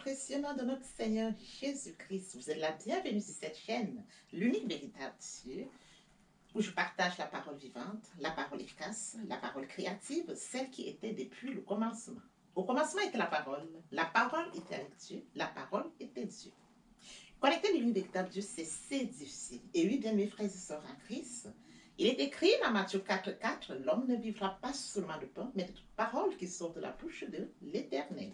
précieux nom de notre Seigneur Jésus-Christ, vous êtes la bienvenue sur cette chaîne, l'unique véritable Dieu, où je partage la parole vivante, la parole efficace, la parole créative, celle qui était depuis le commencement. Au commencement était la parole était avec Dieu, la parole était Dieu. Connecter l'unique véritable Dieu, c'est difficile. Et oui, bien mes frères et sœurs en Christ, il est écrit dans Matthieu 4,4, l'homme ne vivra pas seulement de pain, mais de toute parole qui sort de la bouche de l'Éternel.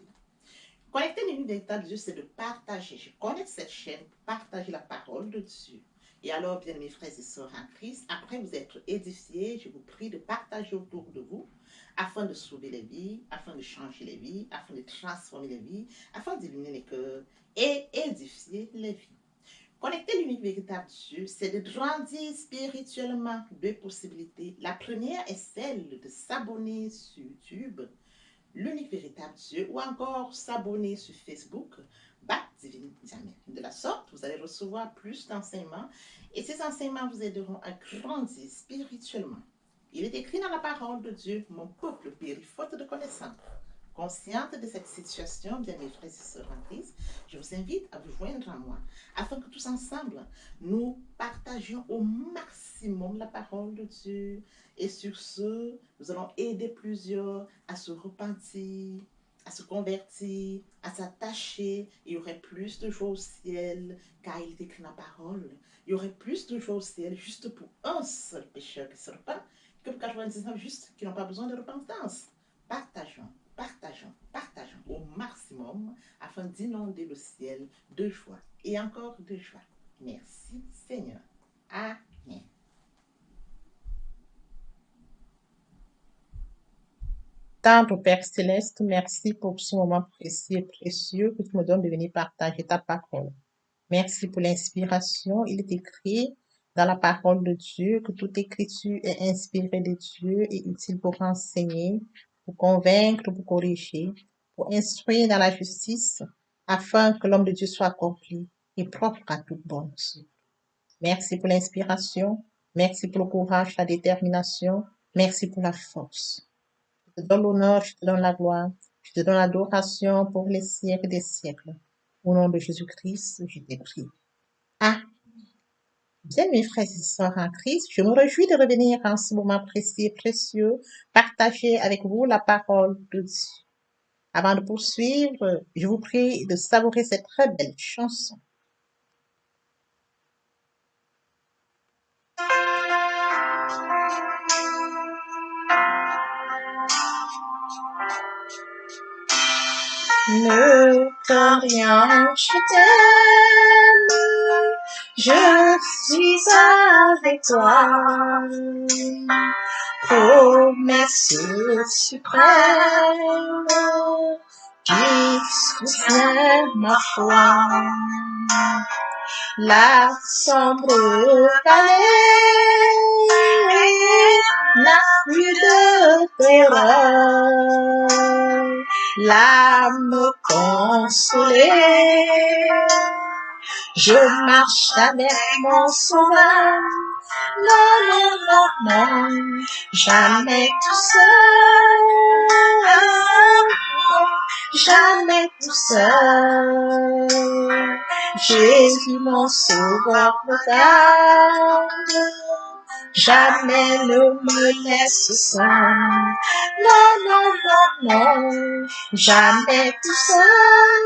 Connecter l'unique véritable Dieu, c'est de partager. Je connais cette chaîne pour partager la parole de Dieu. Et alors, bien mes frères et sœurs en Christ, après vous être édifiés, je vous prie de partager autour de vous afin de sauver les vies, afin de changer les vies, afin de transformer les vies, afin d'illuminer les cœurs et édifier les vies. Connecter l'unique véritable Dieu, c'est de grandir spirituellement. Deux possibilités. La première est celle de s'abonner sur YouTube, l'unique véritable Dieu, ou encore s'abonner sur Facebook, Bat Divine Diamètre. De la sorte, vous allez recevoir plus d'enseignements et ces enseignements vous aideront à grandir spirituellement. Il est écrit dans la parole de Dieu, mon peuple périt faute de connaissance. Consciente de cette situation, bien mes frères et sœurs en Christ, je vous invite à vous joindre à moi, afin que tous ensemble, nous partagions au maximum la parole de Dieu. Et sur ce, nous allons aider plusieurs à se repentir, à se convertir, à s'attacher. Il y aurait plus de joie au ciel, car il est écrit dans la parole. Il y aurait plus de joie au ciel juste pour un seul pécheur qui se repent, que pour 99 justes qui n'ont pas besoin de repentance. Partageons au maximum afin d'inonder le ciel de joie et encore de joie. Merci Seigneur. Amen. Tendre Père Céleste, merci pour ce moment précieux et précieux que tu me donnes de venir partager ta parole. Merci pour l'inspiration. Il est écrit dans la parole de Dieu que toute écriture est inspirée de Dieu et utile pour enseigner, pour convaincre, pour corriger, pour instruire dans la justice, afin que l'homme de Dieu soit accompli et propre à toute bonne œuvre. Merci pour l'inspiration. Merci pour le courage, la détermination. Merci pour la force. Je te donne l'honneur, je te donne la gloire, je te donne l'adoration pour les siècles des siècles. Au nom de Jésus-Christ, je t'ai prié. Ah, bien mes frères et sœurs en Christ, je me réjouis de revenir en ce moment précis et précieux, partager avec vous la parole de Dieu. Avant de poursuivre, je vous prie de savourer cette très belle chanson. Ne crains rien, je t'aime, je suis avec toi. Promesse suprême, qui soutient ma foi. La sombre vallée n'a plus de terreur. L'âme consolée, je marche avec mon sauveur. Non, non, non, non, jamais tout seul, jamais tout seul. Jésus mon sauveur me garde, jamais ne me laisse seul. Non, non, non, non, jamais tout seul,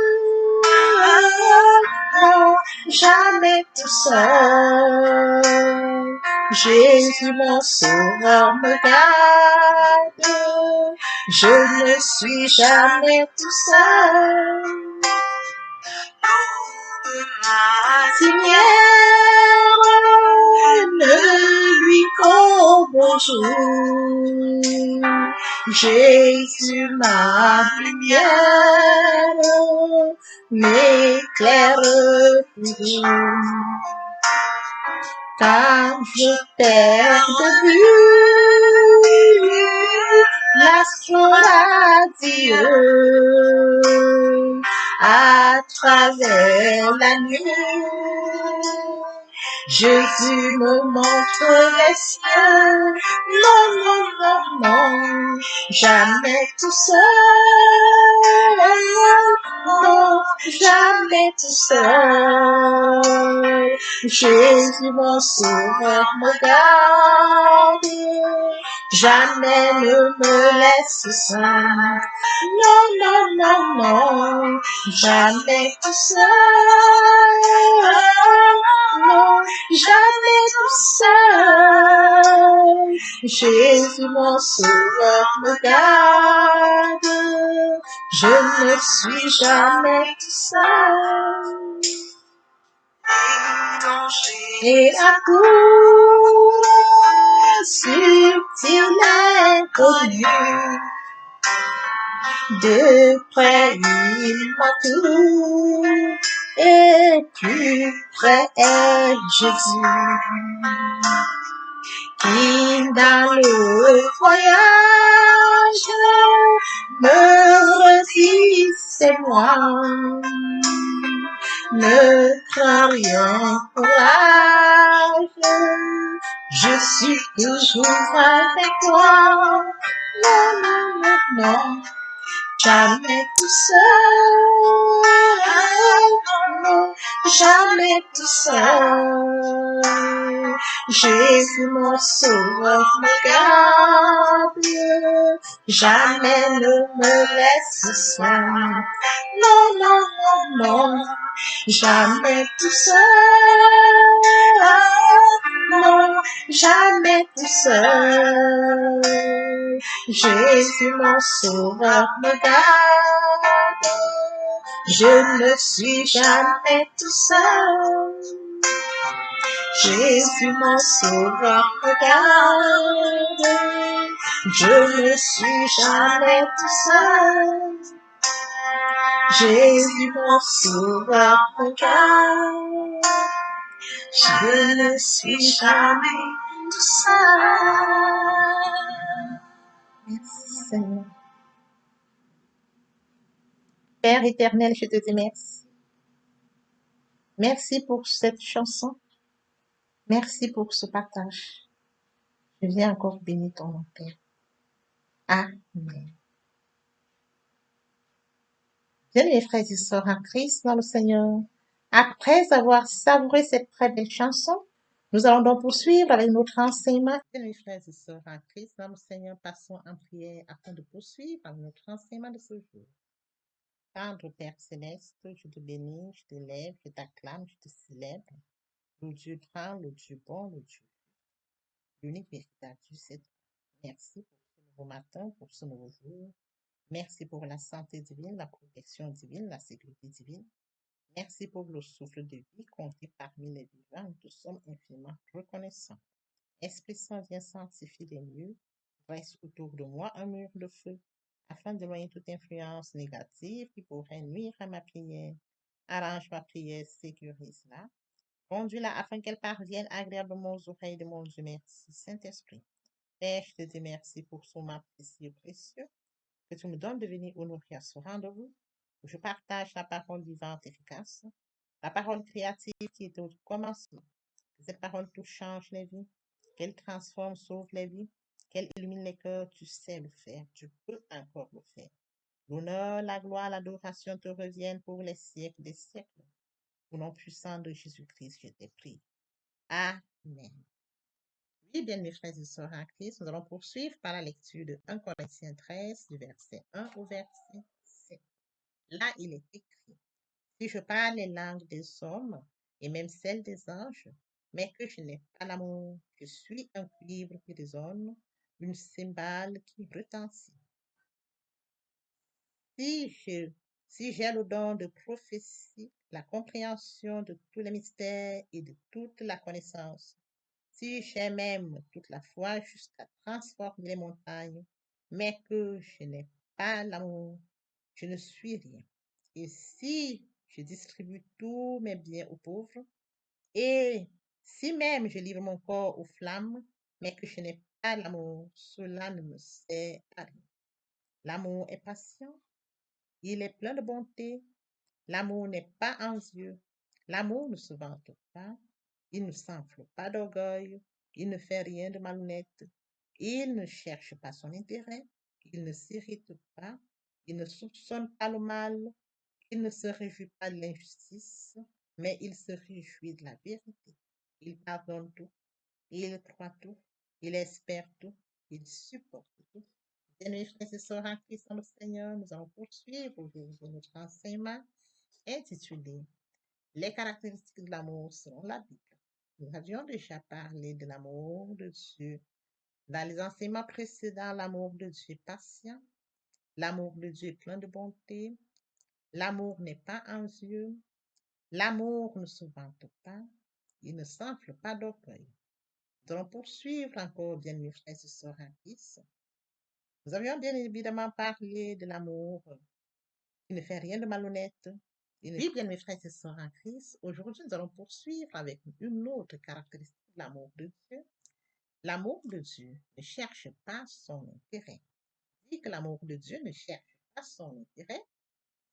non, jamais tout seul. Jésus mon sauveur me garde, je ne suis jamais tout seul. Seigneur, ne lui qu'au bonjour. Jésus ma lumière m'éclaire toujours. Quand je perds de vue l'astre radieux à travers la nuit, Jésus me montre les cieux. Non, non, non, non, jamais tout seul, non, jamais tout seul. Jésus, mon sauveur, me garde, jamais ne me laisse seul. Non, non, non, non, jamais tout seul. Non, jamais tout seul. Jésus, mon sauveur, me garde, je ne suis jamais tout seul. Et à coup subtil inconnu, de près il m'entoure, et plus près est Jésus, qui dans le voyage me redit c'est moi. Ne crains rien, courage, je suis toujours avec toi. Non, non, non, non, jamais tout seul. Non, jamais tout seul. Jésus, mon sauveur, me garde, jamais ne me laisse seul. Non, non, non, non, jamais tout seul. Non, jamais tout seul. Jésus, mon sauveur, me garde, je ne suis jamais tout seul. Jésus, mon sauveur, me garde, je ne suis jamais tout seul. Jésus, mon sauveur, me garde, je ne suis jamais tout seul. Merci Seigneur. Père éternel, je te dis merci. Merci pour cette chanson. Merci pour ce partage. Je viens encore bénir ton nom, Père. Amen. Bien, mes frères et sœurs en Christ dans le Seigneur, après avoir savouré cette très belle chanson, nous allons donc poursuivre avec notre enseignement. Bien, mes frères et sœurs en Christ dans le Seigneur, passons en prière afin de poursuivre avec notre enseignement de ce jour. Tendre Père céleste, je te bénis, je t'élève, je t'acclame, je te célèbre. Le Dieu grand, le Dieu bon, le Dieu l'unique véritable Dieu, c'est toi. Merci pour ce nouveau matin, pour ce nouveau jour. Merci pour la santé divine, la protection divine, la sécurité divine. Merci pour le souffle de vie compté parmi les vivants. Nous sommes infiniment reconnaissants. Esprit Saint, viens sanctifier les lieux. Reste autour de moi un mur de feu, afin d'éloigner toute influence négative qui pourrait nuire à ma prière. Arrange ma prière, sécurise-la. Conduis-la afin qu'elle parvienne agréablement aux oreilles de mon Dieu. Merci, Saint-Esprit. Père, je te dis merci pour ce moment précieux que tu me donnes de venir honorer à ce rendez-vous, où je partage la parole vivante efficace, la parole créative qui est au commencement. Que cette parole touche, change les vies, qu'elle transforme, sauve les vies, qu'elle illumine les cœurs. Tu sais le faire, tu peux encore le faire. L'honneur, la gloire, l'adoration te reviennent pour les siècles des siècles. Au nom puissant de Jésus-Christ, je t'ai prié. Amen. Oui, bien, mes frères et sœurs en Christ, nous allons poursuivre par la lecture de 1 Corinthiens 13, du verset 1 au verset 7. Là, il est écrit, si je parle les langues des hommes et même celles des anges, mais que je n'ai pas l'amour, je suis un cuivre qui résonne, une cymbale qui retentit. Si j'ai le don de prophétie, la compréhension de tous les mystères et de toute la connaissance, si j'ai même toute la foi jusqu'à transformer les montagnes, mais que je n'ai pas l'amour, je ne suis rien. Et si je distribue tous mes biens aux pauvres, et si même je livre mon corps aux flammes, mais que je n'ai pas l'amour, cela ne me sert à rien. L'amour est patient, il est plein de bonté, l'amour n'est pas envieux, l'amour ne se vante pas, il ne s'enfle pas d'orgueil, il ne fait rien de malhonnête, il ne cherche pas son intérêt, il ne s'irrite pas, il ne soupçonne pas le mal, Il ne se réjouit pas de l'injustice, mais il se réjouit de la vérité. Il pardonne tout, il croit tout, il espère tout, il supporte tout. Bien-aimés frères et sœurs en Christ dans le Seigneur, nous allons poursuivre aujourd'hui notre enseignement intitulé Les caractéristiques de l'amour selon la Bible. Nous avions déjà parlé de l'amour de Dieu. Dans les enseignements précédents, l'amour de Dieu est patient, l'amour de Dieu est plein de bonté, l'amour n'est pas envieux, l'amour ne se vante pas, il ne s'enfle pas d'orgueil. Nous allons poursuivre encore, bien-aimés frères et sœurs en Christ. Nous avions bien évidemment parlé de l'amour qui ne fait rien de malhonnête. Oui, bien-aimés frères et sœurs en Christ, aujourd'hui nous allons poursuivre avec une autre caractéristique de l'amour de Dieu. L'amour de Dieu ne cherche pas son intérêt. Dit que l'amour de Dieu ne cherche pas son intérêt,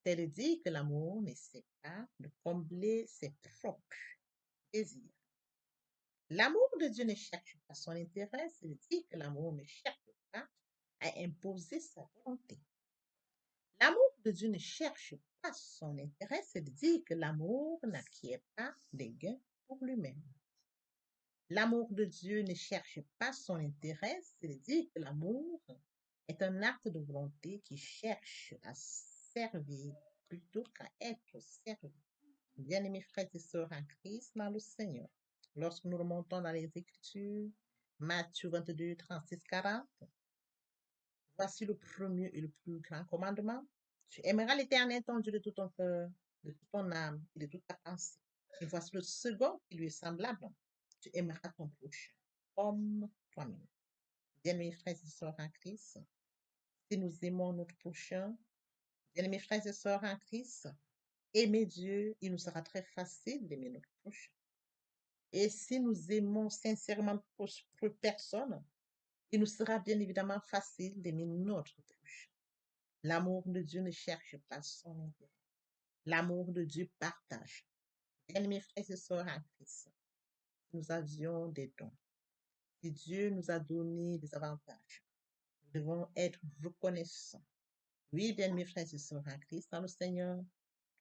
c'est de dire que l'amour n'essaie pas de combler ses propres désirs. L'amour de Dieu ne cherche pas son intérêt, c'est de dire que l'amour ne cherche pas à imposer sa volonté. L'amour de Dieu ne cherche pas son intérêt, c'est de dire que l'amour n'acquiert pas des gains pour lui-même. L'amour de Dieu ne cherche pas son intérêt, c'est de dire que l'amour est un acte de volonté qui cherche à servir plutôt qu'à être servi. Bien-aimés frères et sœurs en Christ dans le Seigneur, lorsque nous remontons dans les Écritures, Matthieu 22, 36, 40, voici le premier et le plus grand commandement. Tu aimeras l'Éternel ton Dieu de tout ton cœur, de toute ton âme et de toute ta pensée. Et voici le second qui lui est semblable. Tu aimeras ton prochain comme toi-même. Bien-aimés frères et sœurs en Christ, si nous aimons notre prochain, bien-aimés frères et sœurs en Christ, aimer Dieu, il nous sera très facile d'aimer notre prochain. Et si nous aimons sincèrement notre personne, il nous sera bien évidemment facile d'aimer notre prochain. L'amour de Dieu ne cherche pas son intérêt. L'amour de Dieu partage. Bien-aimés frères et sœurs en Christ, nous avions des dons. Si Dieu nous a donné des avantages, nous devons être reconnaissants. Oui, bien-aimés frères et sœurs en Christ, dans le Seigneur,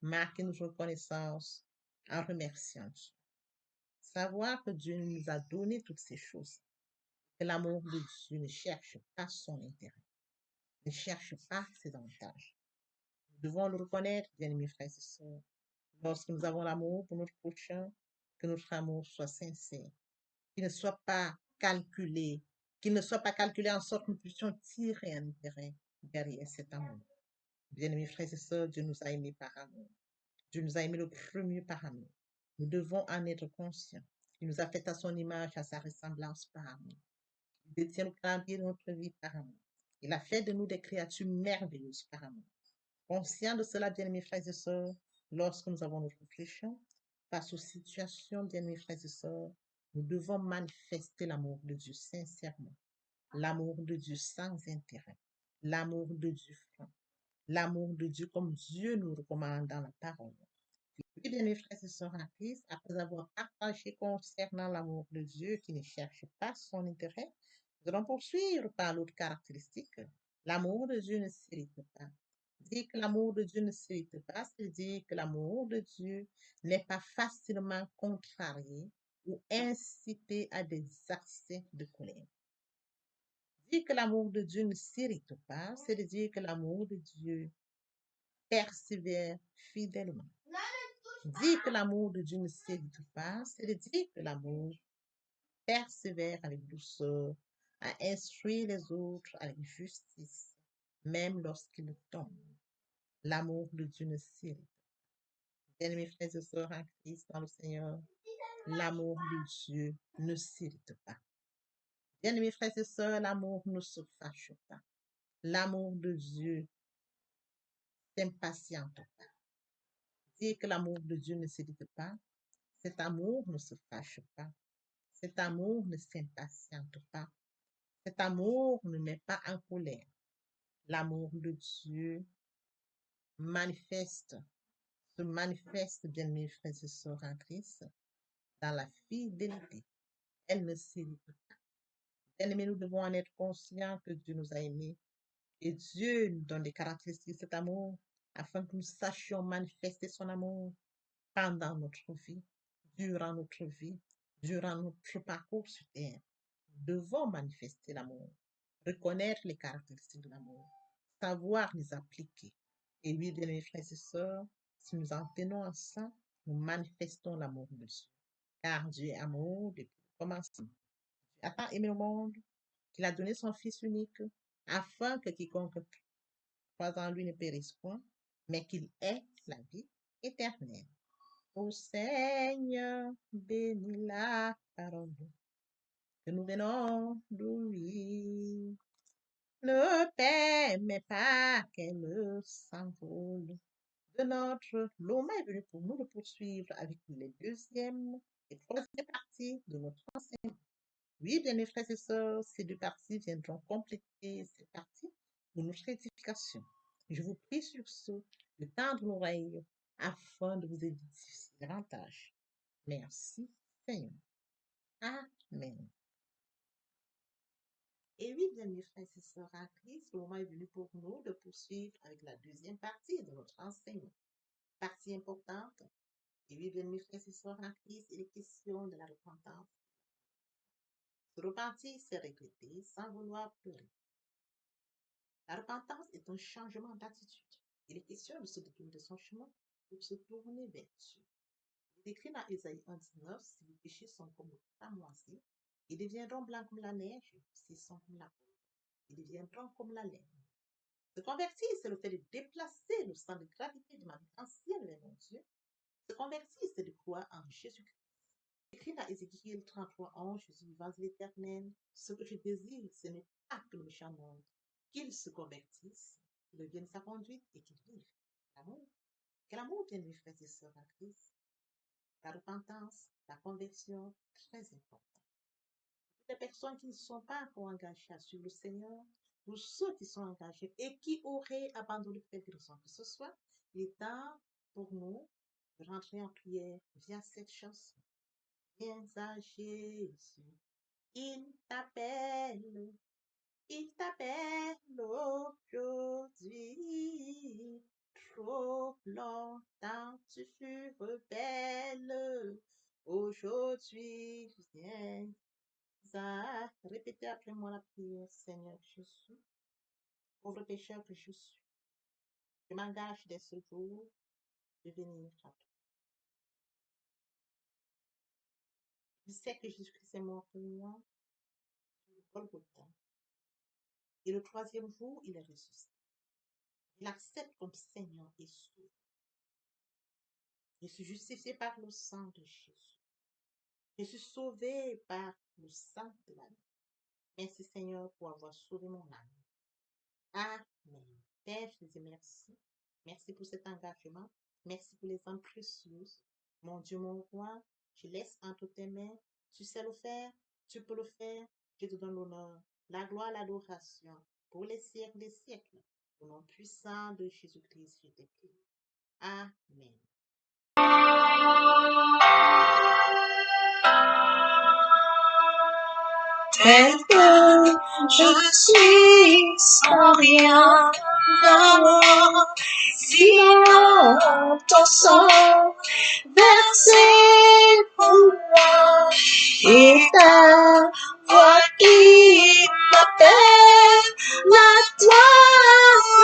marquez notre reconnaissance en remerciant Dieu. Savoir que Dieu nous a donné toutes ces choses, que l'amour de Dieu ne cherche pas son intérêt, ne cherche pas ses avantages. Nous devons le reconnaître, bien-aimés frères et sœurs, lorsque nous avons l'amour pour notre prochain, que notre amour soit sincère, qu'il ne soit pas calculé, qu'il ne soit pas calculé en sorte que nous puissions tirer un intérêt derrière cet amour. Bien-aimés frères et sœurs, Dieu nous a aimés par amour. Dieu nous a aimés le premier par amour. Nous devons en être conscients. Il nous a fait à son image, à sa ressemblance par amour. Il détient le calendrier de notre vie par amour. Il a fait de nous des créatures merveilleuses par amour. Conscient de cela, bien-aimés frères et sœurs, lorsque nous avons notre réflexion, face aux situations, bien-aimés frères et sœurs, nous devons manifester l'amour de Dieu sincèrement, l'amour de Dieu sans intérêt, l'amour de Dieu franc, l'amour de Dieu comme Dieu nous recommande dans la parole. Oui, bien-aimés frères et sœurs en Christ, après avoir partagé concernant l'amour de Dieu qui ne cherche pas son intérêt, nous allons poursuivre par l'autre caractéristique. L'amour de Dieu ne s'irrite pas. Dire que l'amour de Dieu ne s'irrite pas, c'est dire que l'amour de Dieu n'est pas facilement contrarié ou incité à des accès de colère. Dire que l'amour de Dieu ne s'irrite pas, c'est de dire que l'amour de Dieu persévère fidèlement. Dire que l'amour de Dieu ne s'irrite pas, c'est de dire que l'amour persévère avec douceur à instruire les autres avec justice, même lorsqu'ils tombent. L'amour de Dieu ne s'irrite pas. Bien-aimés frères et sœurs en Christ dans le Seigneur, l'amour de Dieu ne s'irrite pas. Bien-aimés frères et sœurs, l'amour ne se fâche pas. L'amour de Dieu s'impatiente pas. Dire que l'amour de Dieu ne s'irrite pas, cet amour ne se fâche pas. Cet amour ne s'impatiente pas. Cet amour ne met pas en colère. L'amour de Dieu se manifeste, bien mes frères et sœurs en Christ, dans la fidélité. Elle ne s'irrite pas. Bien-aimés, nous devons en être conscients que Dieu nous a aimés et Dieu nous donne des caractéristiques de cet amour. afin que nous sachions manifester son amour pendant notre vie, durant notre vie, durant notre parcours sur terre. Nous devons manifester l'amour, reconnaître les caractéristiques de l'amour, savoir les appliquer. Et oui, bien mes frères et sœurs, si nous en tenons à ça, nous manifestons l'amour de Dieu. Car Dieu est amour depuis le commencement. Dieu a tant aimé le monde qu'il a donné son Fils unique, afin que quiconque croit en lui ne périsse point, mais qu'il ait la vie éternelle. Ô Seigneur, bénis la parole que nous venons d'ouïr. Ne permets pas qu'elle s'envole de notre... L'homme est venu pour nous de poursuivre avec les deuxième et troisième parties de notre enseignement. Oui, bien mes frères et sœurs, ces deux parties viendront compléter cette partie de notre édification. Je vous prie sur ce de tendre l'oreille afin de vous édifier davantage. Merci, Seigneur. Amen. Et oui, bien mes frères et sœurs en Christ, le moment est venu pour nous de poursuivre avec la deuxième partie de notre enseignement. Partie importante. Et oui, bien mes frères et sœurs en Christ, il est question de la repentance. Se repentir, c'est regretter sans vouloir pleurer. La repentance est un changement d'attitude. Il est question de se détourner de son chemin pour se tourner vers Dieu. Il est écrit dans Ésaïe 1,19, si vos péchés sont comme le cramoisi, ils deviendront blancs comme la neige, s'ils sont comme la peau. Ils deviendront comme la laine. Se convertir, c'est le fait de déplacer le sang de gravité de ma vie ancienne vers mon Dieu. Se convertir, c'est de croire en Jésus-Christ. Écrit dans Ézéchiel 33:11, Jésus vivant de l'éternel, ce que je désire, ce n'est pas que le méchant monde, qu'il se convertisse, qu'il devienne sa conduite et qu'il vive. L'amour. Quel amour, bien mes frères et sœurs en Christ. La repentance, la conversion, très important. Les personnes qui ne sont pas encore engagées à suivre le Seigneur, pour ceux qui sont engagés et qui auraient abandonné quelque raison que ce soit, il est temps pour nous de rentrer en prière via cette chanson. Viens à Jésus, il t'appelle aujourd'hui. Trop longtemps tu fus rebelle, aujourd'hui viens. Répétez après moi la prière. Seigneur Jésus, pauvre pécheur que je suis, je m'engage dès ce jour de venir à toi. Je sais que Jésus-Christ est mort pour moi sur le Golgotha. Et le troisième jour, il est ressuscité. Je l'accepte comme Seigneur et Sauveur. Je suis justifié par le sang de Jésus. Je suis sauvé par le sang de l'âme. Merci Seigneur pour avoir sauvé mon âme. Amen. Père, je te dis merci. Merci pour cet engagement. Merci pour les âmes précieuses. Mon Dieu, mon roi, je laisse entre tes mains. Tu sais le faire, tu peux le faire. Je te donne l'honneur, la gloire, l'adoration pour les siècles des siècles. Au nom puissant de Jésus-Christ, je te prie. Amen. Tel que je suis sans rien avoir, sinon ton sang versé pour moi, et ta voix qui m'appelle, à toi,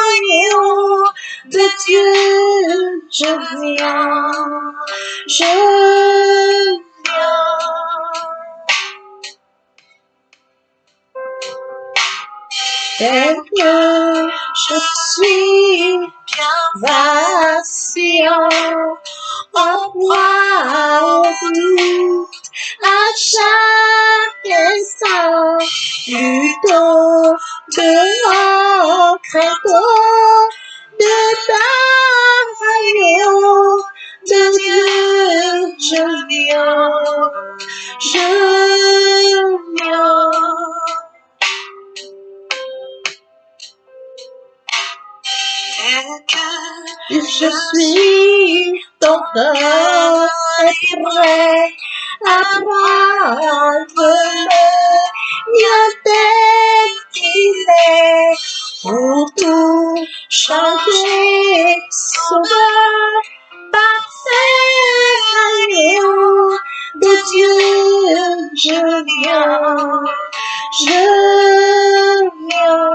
agneau de Dieu, je viens. Tel que je suis bien vacillant, en proie au doute, à chaque instant, plutôt devant crainte de ta agneau de Dieu, je viens. Tel que je suis, ton cœur est prêt à prendre le mien tel qu'il est, pour tout changer sauveur, parfait agneau de Dieu, je viens, je viens.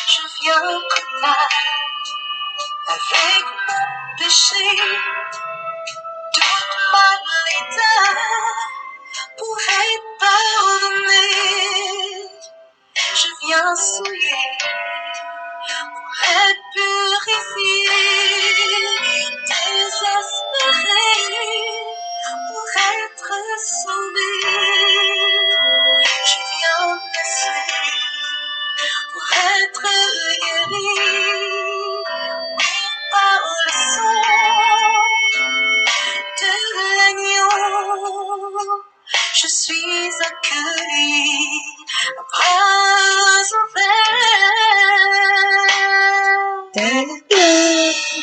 Je viens comme ça, avec mon péché, toute ma l'état pour être pardonné. Je viens souiller pour être purifié, désespéré pour être sauvé. Je viens blessé pour être guéri, oui, par le sang de l'agneau. Je suis accueilli à bras ouverts. Tel que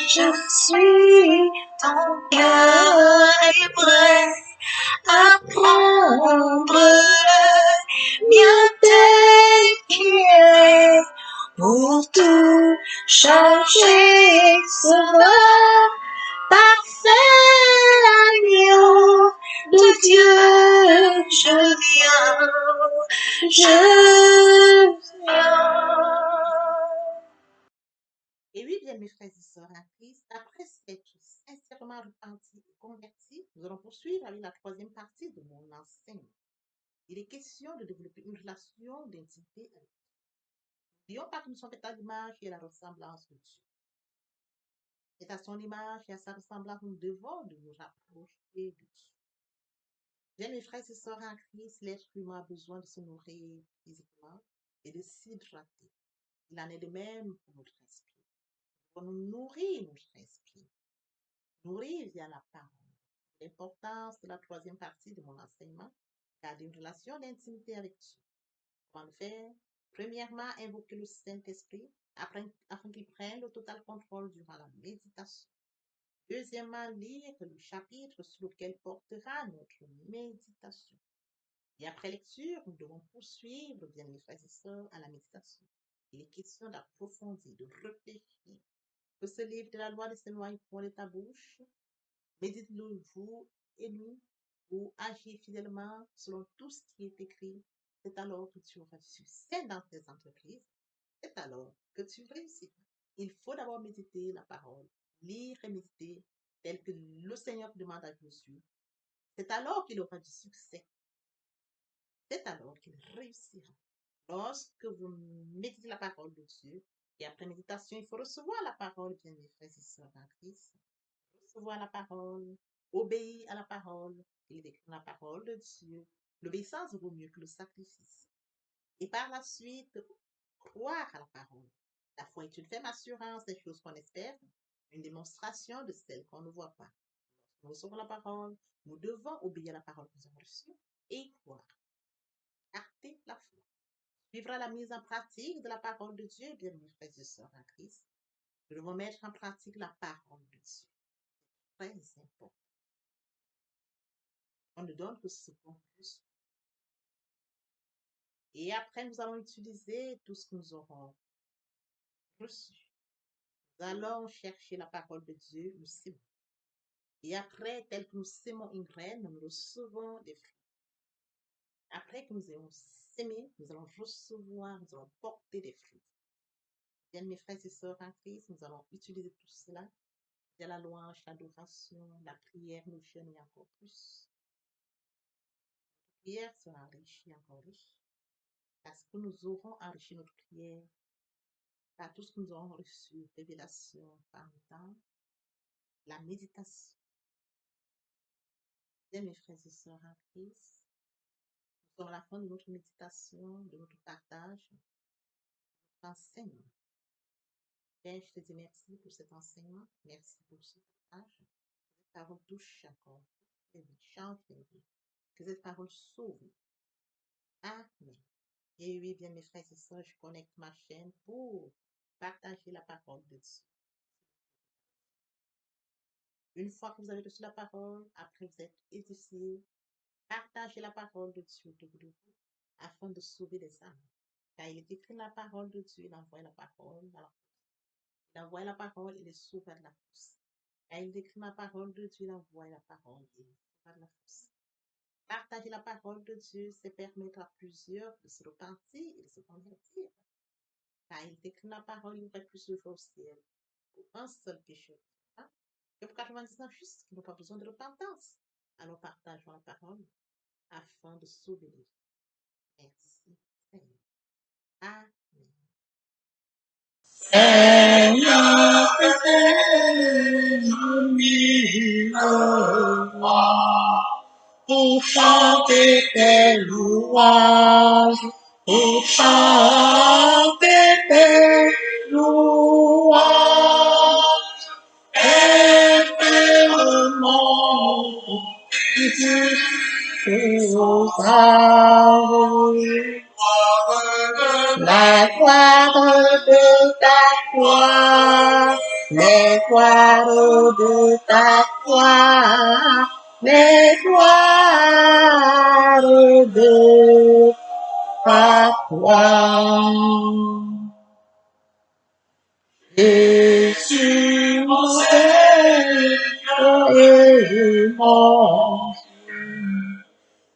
je suis, ton cœur est prêt à prendre le mien tel qu'il est pour tout changer, sauveur, parfait agneau de Dieu, je viens, je viens. Et oui, bien, mes frères et sœurs en Christ, après s'être sincèrement repentis et convertis, nous allons poursuivre avec la troisième partie de mon enseignement. Il est question de développer une relation d'intimité avec Dieu. N'oublions pas que nous sommes faits à l'image et à la ressemblance de Dieu. C'est à son image et à sa ressemblance que nous devons de nous rapprocher de Dieu. Bien, mes frères et sœurs en Christ, l'être humain a besoin de se nourrir physiquement et de s'hydrater. Il en est de même pour notre esprit. Nous devons nous nourrir notre esprit, nourrir via la parole. L'importance de la troisième partie de mon enseignement, garder une relation d'intimité avec Dieu. Comment le faire? Premièrement, invoquer le Saint-Esprit afin qu'il prenne le total contrôle durant la méditation. Deuxièmement, lire le chapitre sur lequel portera notre méditation. Et après lecture, nous devons poursuivre, bien mes frères et sœurs, à la méditation. Il est question d'approfondir, de réfléchir. Que ce livre de la loi ne s'éloigne point de ta bouche. Médite-le jour et nuit pour agir fidèlement selon tout ce qui est écrit. C'est alors que tu auras du succès dans tes entreprises. C'est alors que tu réussiras. Il faut d'abord méditer la parole, lire et méditer tel que le Seigneur demande à Josué. C'est alors qu'il aura du succès. C'est alors qu'il réussira. Lorsque vous méditez la parole de Dieu, et après méditation, il faut recevoir la parole, bien mes frères et sœurs en Christ. Recevoir la parole, obéir à la parole, et écrire la parole de Dieu. L'obéissance vaut mieux que le sacrifice. Et par la suite, croire à la parole. La foi est une ferme assurance des choses qu'on espère, une démonstration de celles qu'on ne voit pas. Nous recevons la parole, nous devons obéir à la parole que nous avons reçue et croire. Acter la foi. Suivra la mise en pratique de la parole de Dieu, bien mes frères et sœurs en Christ. Nous devons mettre en pratique la parole de Dieu. Très important. On ne donne que ce qu'on reçoit. Et après, nous allons utiliser tout ce que nous aurons reçu. Nous allons chercher la parole de Dieu, nous sémons. Et après, tel que nous sémons une graine, nous recevons des fruits. Après que nous ayons sémé, nous allons recevoir, nous allons porter des fruits. Bien, mes frères et sœurs en Christ, nous allons utiliser tout cela. Il y a la louange, l'adoration, la prière, le jeûne et encore plus. La prière sera enrichie, encore riche. Parce que nous aurons enrichi notre prière par tout ce que nous aurons reçu, révélation par le temps, la méditation. Bien, mes frères et sœurs en Christ, nous sommes à la fin de notre méditation, de notre partage, de notre enseignement. Père, je te dis merci pour cet enseignement, merci pour ce partage. Que cette parole touche encore, change les vies, que cette parole sauve. Amen. Et oui, bien, mes frères et sœurs, je connecte ma chaîne pour partager la parole de Dieu. Une fois que vous avez reçu la parole, après vous êtes édifié, partagez la parole de Dieu autour de vous. afin de sauver les âmes. Car il est écrit la parole de Dieu, il envoie la parole dans la fosse. Il envoie la parole, il est sauvé de la fosse. Car il écrit la parole de Dieu, il envoie la parole, il est sauvé de la fosse. Partager la parole de Dieu, c'est permettre à plusieurs de se repentir et de se convertir. Car il décrit la parole, il y aurait plus de jours au ciel pour un seul péché. Hein? Et pour 99 justes qui n'ont pas besoin de repentance. Alors partageons la parole afin de sauver les gens. Merci, Seigneur. Amen. Seigneur, pour chanter tes louanges, pour chanter tes louanges, éternellement, aux âmes. La gloire de ta gloire, les gloires de ta gloire, les gloires de ta gloire. Jésus, mon Seigneur et mon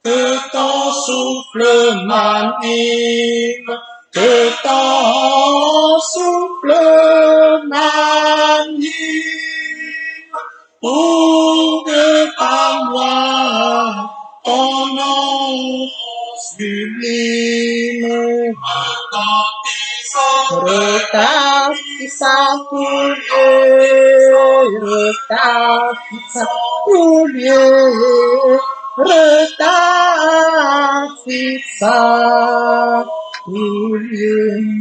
que ton souffle m'anime, que ton souffle m'anime, pour que par moi ton nom sublime retentissant tout lieu, retentissant tout lieu.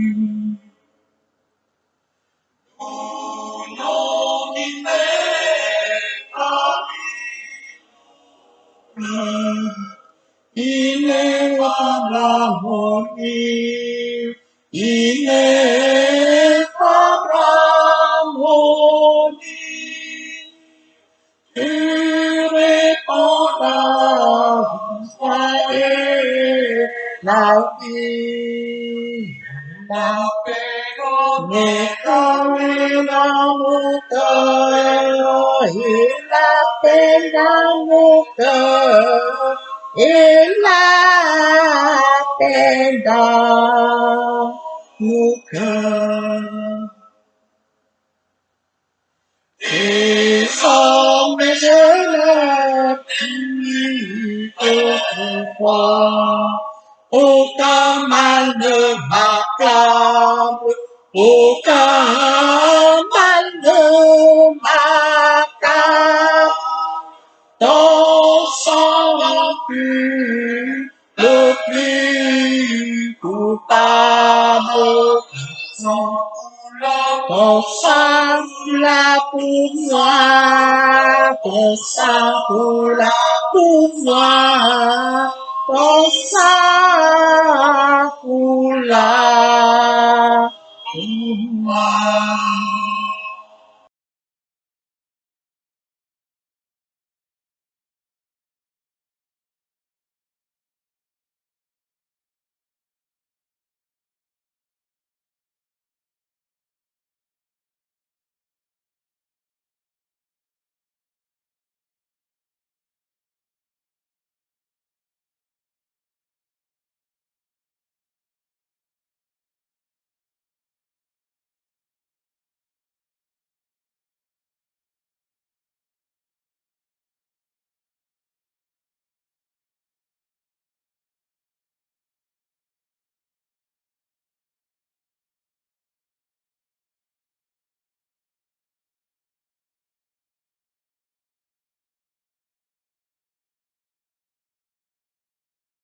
Ineffable harmonie, ineffable harmonie, tu réponds et la vie, la paix dans mon cœur, et la paix dans mon cœur, et la paix dans mon cœur. Et sans mes élèves, autrefois, aucun mal ne m'accable, aucun mal ne m'accable. Ton sang pur, le plus coupable, ton sang là pour moi, ton sang là pour moi, ton sang là